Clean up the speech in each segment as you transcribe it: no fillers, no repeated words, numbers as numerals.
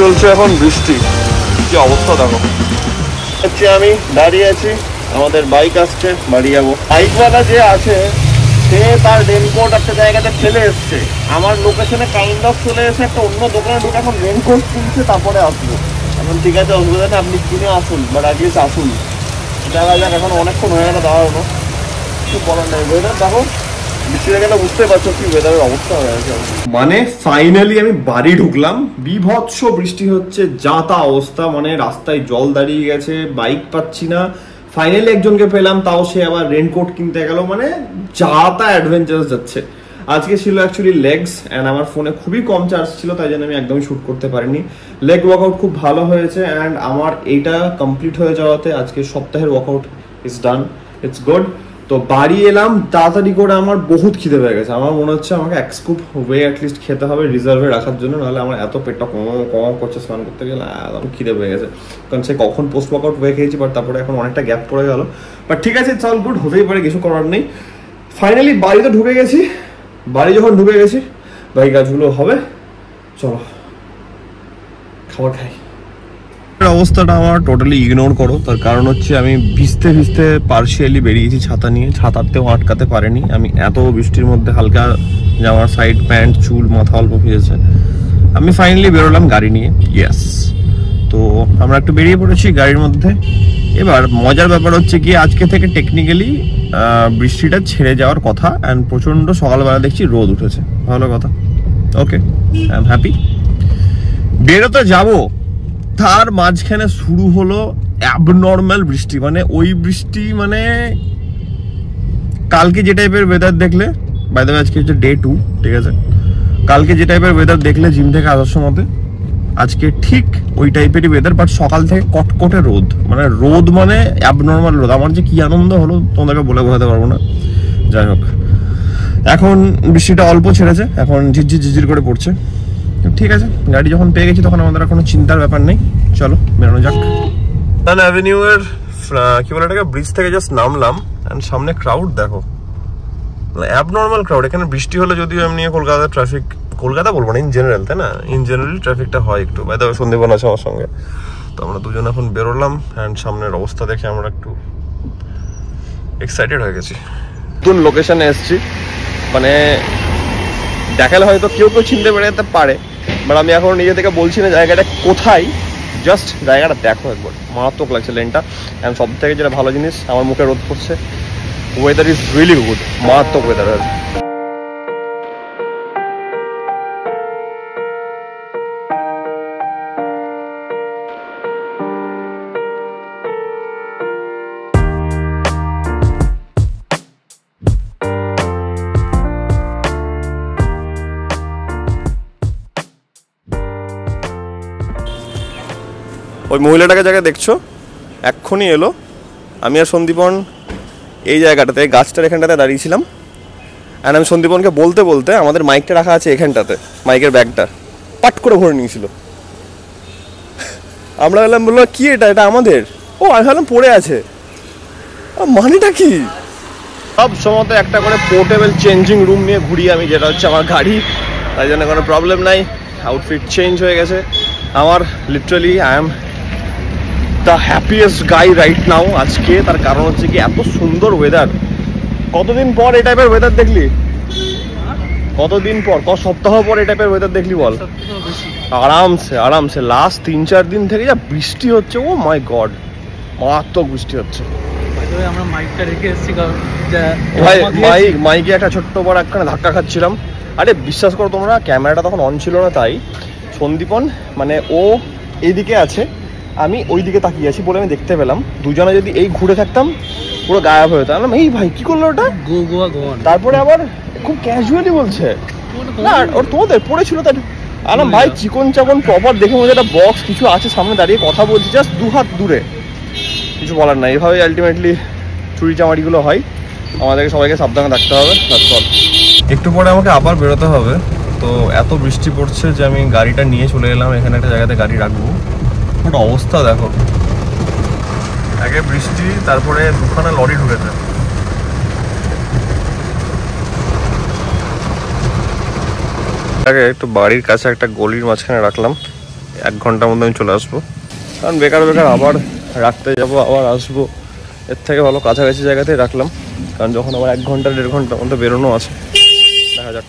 চলছে এখন বৃষ্টি, কি অবস্থা দেখো। হচ্ছে আমি দাঁড়িয়ে আছি, আমাদের বাইক আসছে, বাড়ি যাবো। বাইকওয়ালা যে আছে সে তার রেনকোট একটা জায়গাতে ফেলে এসছে, আমার লোকেশনে কাইন্ড অফ চলে এসে একটা অন্য দোকানে ঢুকে এখন রেনকোট কিনছে, তারপরে আসবো। এখন ঠিক আছে, অসুবিধা নেই, আপনি কিনে আসুন, বাট অ্যাটলিস্ট আসুন। দেখা যাক, এখন অনেকক্ষণ হয়ে গেল দাঁড়ানো, কিছু বলার নেই। ওয়েদার দেখো, বৃষ্টি গেলে বুঝতে পারছো কি ওয়েদারের অবস্থা হয়ে গেছে। মানে ফাইনালি আমি বাড়ি ঢুকলাম, বিভৎস বৃষ্টি হচ্ছে, যা তা অবস্থা, মানে রাস্তায় জল দাঁড়িয়ে গেছে, বাইক পাচ্ছি না। ফাইনালি একজনকে পেলাম, তাও সে আবার রেনকোট কিনতে গেল, মানে যা তা অ্যাডভেঞ্চারাস যাচ্ছে। আজকে ছিল অ্যাকচুয়ালি লেগস, অ্যান্ড আমার ফোনে খুবই কম চার্জ ছিল, তাই জন্য আমি একদমই শ্যুট করতে পারিনি। লেগ ওয়ার্কআউট খুব ভালো হয়েছে, অ্যান্ড আমার এইটা কমপ্লিট হয়ে যাওয়াতে আজকে সপ্তাহের workout is done, it's good. তো বাড়ি এলাম তাড়াতাড়ি করে, আমার বহুত খিদে পেয়ে গেছে। আমার মনে হচ্ছে আমাকে এক স্কুপ ওয়ে অ্যাটলিস্ট খেতে হবে রিজার্ভে রাখার জন্য, নাহলে আমার এত পেটটা কম করছে স্নান করতে গেলে, একদম খিদে পেয়ে গেছে। কারণ সে কখন পোস্ট ওয়ার্কআউট ওয়ে খেয়েছি, বাট তারপরে এখন অনেকটা গ্যাপ পড়ে গেল। বাট ঠিক আছে, ইটস অল গুড, হতেই পারে, কিছু করার নেই। ফাইনালি বাড়িতে ঢুকে গেছি। বাড়ি যখন ঢুকে গেছি, বাড়ি কাজগুলো হবে, চলো খাবার খাই। অবস্থাটা আমার টোটালি ইগনোর করো, তার কারণ হচ্ছে আমি ভিজতে ভিজতে পার্শিয়ালি বেরিয়েছি ছাতা নিয়ে, ছাতাতেও আটকাতে পারেনি আমি, এত বৃষ্টির মধ্যে হালকা জামার সাইড প্যান্ট চুল মাথা অল্প ভিজেছে। আমি ফাইনালি বেরোলাম গাড়ি নিয়ে, ইয়েস। তো আমরা একটু বেরিয়ে পড়েছি গাড়ির মধ্যে। এবার মজার ব্যাপার হচ্ছে কি, আজকে থেকে টেকনিক্যালি বৃষ্টিটা ছেড়ে যাওয়ার কথা, অ্যান্ড প্রচণ্ড সকালবেলা দেখছি রোদ উঠেছে, ভালো কথা, ওকে, আই এম হ্যাপি। বেরোতে যাবো, তার মাঝখানে শুরু হলো অ্যাবনর্মাল বৃষ্টি। মানে ওই বৃষ্টি, মানে কালকে যে টাইপের ওয়েদার দেখলে, বাই দ্য ওয়ে আজকে হচ্ছে ডে 2, ঠিক আছে, কালকে যে টাইপের ওয়েদার দেখলে জিম থেকে আসার সময়, আজকে ঠিক ওই টাইপেরই ওয়েদার, বাট সকাল থেকে কটকটে রোদ, মানে রোদ মানে অ্যাবনর্মাল রোদ। আমার যে কি আনন্দ হলো তোমাদেরকে বলে বোঝাতে পারবো না। যাই হোক, এখন বৃষ্টিটা অল্প ছেড়েছে, এখন ঝিরঝির করে পড়ছে। ঠিক আছে, গাড়ি যখন পেয়ে গেছি তখন আমাদের কোনো চিন্তার ব্যাপার নেই, চলো বেরোনো যাক। অ্যাভিনিউ এর কি বলে এটাকে, ব্রিজ থেকে জাস্ট নামলাম, অ্যান্ড সামনে ক্রাউড দেখো, অ্যাবনর্মাল ক্রাউড। এখানে বৃষ্টি হলে যদিও এমনি কলকাতার ট্রাফিক, কলকাতা বলবো না, ইন জেনারেল, তাই না, ইন জেনারেল ট্রাফিকটা হয় একটু। বাই দ্য ওয়ে সন্দীপন আছে আমার সঙ্গে, তো আমরা দুজন এখন বেরোলাম, অ্যান্ড সামনের অবস্থা দেখে আমরা একটু এক্সাইটেড হয়ে গেছি। নতুন লোকেশনে এসেছি, মানে দেখালে হয়তো কেউ চিনতে পেরে পারে, বাট আমি এখন নিজে থেকে বলছি না জায়গাটা কোথায়, জাস্ট জায়গাটা দেখো একবার, মারাত্মক লাগছে লেনটা। অ্যান্ড সব থেকে যেটা ভালো জিনিস, আমার মুখে রোদ পড়ছে, ওয়েদার ইজ রিয়েলি গুড, মারাত্মক ওয়েদার। ওই মহিলাটাকে জায়গায় দেখছো, এক্ষুনি এলো। আমি আর সন্দীপন এই জায়গাটাতে, গাছটার এখানটাতে দাঁড়িয়েছিলাম, অ্যান্ড আমি সন্দীপনকে বলতে বলতে, আমাদের মাইকটা রাখা আছে এখানটাতে, মাইকের ব্যাগটা পাট করে ভরে নিয়েছিল। আমরা বললাম, বললো কি এটা, এটা আমাদের। ও আমি ভাবলাম পড়ে আছে, মানেটা কি। সব সময় একটা করে পোর্টেবল চেঞ্জিং রুম নিয়ে ঘুরি আমি, যেটা হচ্ছে আমার গাড়ি, তাই জন্য কোনো প্রবলেম নাই। আউটফিট চেঞ্জ হয়ে গেছে আমার, literally I am the happiest guy right now আজকে। তার কারণ হচ্ছে কি, এত সুন্দর ওয়েদার। কতদিন পর এই টাইপের ওয়েদার দেখলি? কতদিন পর, কত সপ্তাহ পর এই টাইপের ওয়েদার দেখলি বল? আরামসে আরামসে লাস্ট 3-4 দিন থেকে যা বৃষ্টি হচ্ছে, ও মাই গড, মারাত্মক বৃষ্টি হচ্ছে। আমরা মাইকটা রেখে এসেছি, ভাই মাইকে একটা ছোট্ট বড় একখানে ধাক্কা খাচ্ছিলাম। আরে বিশ্বাস করো তোমরা, ক্যামেরাটা তখন অন ছিল না, তাই সন্দীপন মানে ও এইদিকে আছে, আমি ওই দিকে তাকিয়ে আছি বলে আমি দেখতে পেলাম। দুজনে যদি এই ঘুরে থাকতাম পুরো গায়েব হয়ে যেতাম। এই ভাই কি করলো ওটা? তারপরে আবার খুব ক্যাজুয়ালি বলছে, না ওর তোমাদের পড়েছিল তাই। আলাম ভাই চিকন চাকন প্রপার দেখে মধ্যে একটা বক্স কিছু আছে, সামনে দাঁড়িয়ে কথা বলছি জাস্ট 2 হাত দূরে, কিছু বলার নাই। এভাবে আলটিমেটলি চুরি চামারিগুলো হয়, আমাদেরকে সবাইকে সাবধানে থাকতে হবে। একটু পরে আমাকে আবার বেরোতে হবে, তো এত বৃষ্টি পড়ছে যে আমি গাড়িটা নিয়ে চলে এলাম এখানে একটা জায়গাতে গাড়ি রাখবো। ওটা অবস্থা দেখো, আগে বৃষ্টি, তারপরে দুখানা লরি ঢুকেছে। আগে একটু বাড়ির কাছে একটা গলির মাঝখানে রাখলাম, 1 ঘন্টার মধ্যে আমি চলে আসবো, কারণ বেকার বেকার আবার রাখতে যাবো আবার আসবো, এর থেকে ভালো কাছাকাছি জায়গাতেই রাখলাম, কারণ যখন আমার 1 ঘন্টা 1.5 ঘন্টার মধ্যে বেরোনো আছে। দেখা যাক।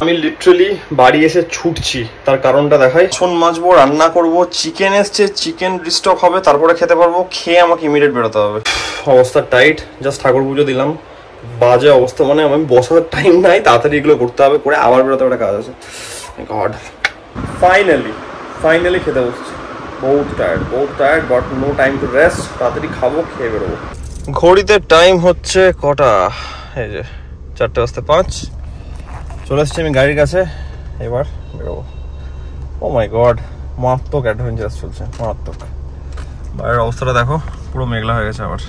আমি লিটারালি বাড়ি এসে ছুটছি, তার কারণটা দেখাই। বাসন মাজবো, রান্না করবো, চিকেন এসছে, চিকেন রিস্টক হবে, তারপরে খেতে পারবো, খেয়ে আমাকে ইমিডিয়েট বেরোতে হবে। অবস্থা টাইট, জাস্ট ঠাকুর পুজো দিলাম, বাজে অবস্থা, মানে আমি বসার টাইম নাই, তাড়াতাড়ি এগুলো করতে হবে, করে আবার বেরোতে একটা কাজ আছে। গড, ফাইনালি খেতে বসছি। বহুত tired but no time to rest, তাড়াতাড়ি খাবো, খেয়ে বেরোবো। ঘড়িতে টাইম হচ্ছে কটা, এই যে 4:05। চলে এসছি আমি গাড়ির কাছে, এবার বেরোবো। ও মাই গড, মারাত্মক অ্যাডভেঞ্চারাস চলছে, মারাত্মক। বাইরের অবস্থাটা দেখো, পুরো মেঘলা হয়ে গেছে আবার।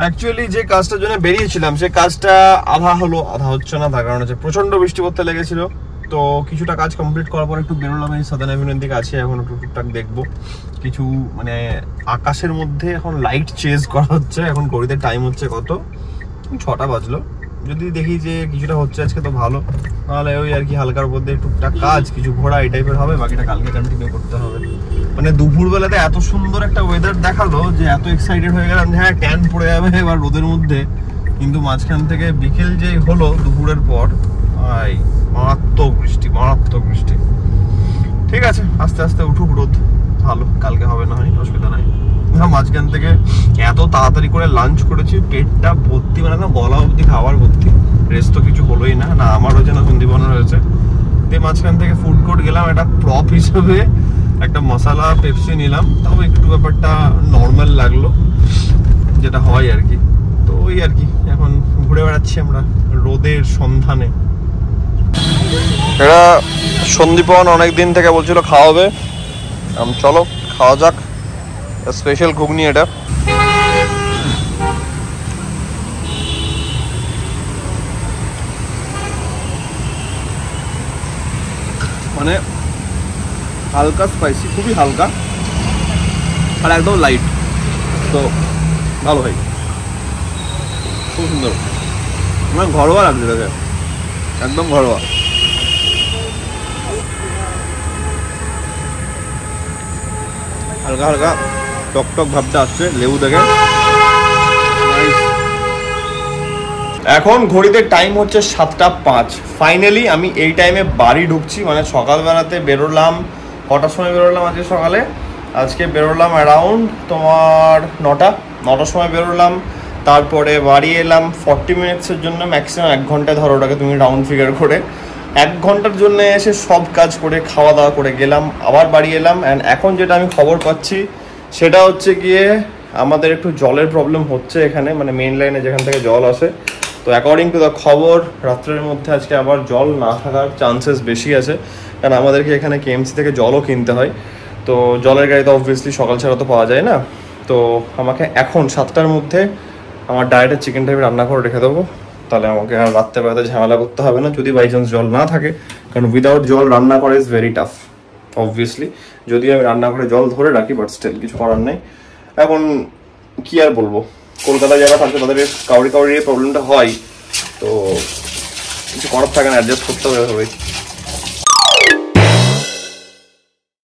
অ্যাকচুয়ালি যে কাজটার জন্য বেরিয়েছিলাম সেই কাজটা আধা হলো, আধা হচ্ছে না, তার কারণ হচ্ছে প্রচন্ড বৃষ্টি পড়তে লেগেছিল। তো কিছুটা কাজ কমপ্লিট করার পর একটু বেরোলাম, এই সাদার্ন অ্যাভিনিউর দিকে আছে, এখন একটু টুকটাক দেখবো কিছু, মানে আকাশের মধ্যে এখন লাইট চেজ করা হচ্ছে। এখন ঘড়িতে টাইম হচ্ছে কত, 6টা বাজলো। যদি দেখি যে কিছুটা হচ্ছে আজকে তো ভালো, নাহলে ওই আর কি হালকার মধ্যে টুকটাক কাজ কিছু ঘোরা এই টাইপের হবে, বাকিটা কালকে কন্টিনিউ করতে হবে। মানে দুপুরবেলাতে এত সুন্দর একটা ওয়েদার দেখালো যে এত এক্সাইটেড হয়ে গেলাম, হ্যাঁ ট্যান পড়ে যাবে এবার রোদের মধ্যে, কিন্তু মাঝখান থেকে বিকেল যে হলো দুপুরের পর, মারাত্মক বৃষ্টি। ঠিক আছে, আস্তে আস্তে উঠুক রোদ, ভালো, কালকে হবে না হয়, অসুবিধা নাই। মাঝখান থেকে এত তাড়াতাড়ি করে লাঞ্চ করেছি, পেটটা ভর্তি, মানে না গলা অবধি খাবার ভর্তি, রেস্ট তো কিছু হলোই না, না আমার হয়েছে না সন্দীপনের হয়েছে। দিয়ে মাঝখান থেকে ফুড কোর্ট গেলাম, একটা প্রপ হিসেবে একটা মশলা পেপসি নিলাম, তাও একটু ব্যাপারটা নর্মাল লাগলো, যেটা হয় আর কি। তো ওই আর কি, এখন ঘুরে বেড়াচ্ছি আমরা রোদের সন্ধানে। এটা সন্দীপন অনেকদিন থেকে বলছিল খাওয়াবে, চলো খাওয়া যাক। স্পেশাল ঘুগনি এটা, মানে হালকা স্পাইসি, খুবই হালকা আর একদম লাইট, তো ভালো হয়, খুব সুন্দর, মানে ঘরোয়া লাগছে দেখে, একদম ঘরোয়া। হালকা হালকা টকটক ভাবটা আসছে লেবু থেকে। এখন ঘড়িতে টাইম হচ্ছে 7:05। ফাইনালি আমি এই টাইমে বাড়ি ঢুকছি, মানে সকালবেলাতে বেরোলাম, কটার সময় বেরোলাম আজকে সকালে, আজকে বেরোলাম অ্যারাউন্ড তোমার 9টার সময় বেরোলাম। তারপরে বাড়ি এলাম 40 মিনিটসের জন্য, ম্যাক্সিমাম 1 ঘন্টা ধরো, ওটাকে তুমি রাউন্ড ফিগার করে 1 ঘন্টার জন্য এসে সব কাজ করে খাওয়া দাওয়া করে গেলাম, আবার বাড়ি এলাম। অ্যান্ড এখন যেটা আমি খবর পাচ্ছি সেটা হচ্ছে গিয়ে আমাদের একটু জলের প্রবলেম হচ্ছে এখানে, মানে মেইন লাইনে যেখান থেকে জল আসে। তো অ্যাকর্ডিং টু দ্য খবর, রাত্রের মধ্যে আজকে আবার জল না থাকার চান্সেস বেশি আছে, কারণ আমাদেরকে এখানে কেএমসি থেকে জলও কিনতে হয়। তো জলের গাড়ি তো অবভিয়াসলি সকাল ছাড়া তো পাওয়া যায় না। তো আমাকে এখন 7টার মধ্যে আমার ডায়েটের চিকেন টাইপ রান্না করে রেখে দেবো, তাহলে আমাকে আর রাত্রেবেলাতে ঝামেলা করতে হবে না, যদি বাই চান্স জল না থাকে। কারণ উইদাউট জল রান্না করা ইজ ভেরি টাফ অবভিয়াসলি, যদি আমি রান্না করে জল ধরে রাখি, বাট স্টিল কিছু করার নেই। এখন কি আর বলবো, কলকাতায় যারা থাকে তাদের কাউরি এই প্রবলেমটা হয়, তো কিছু করার থাকে না, অ্যাডজাস্ট করতে হবে।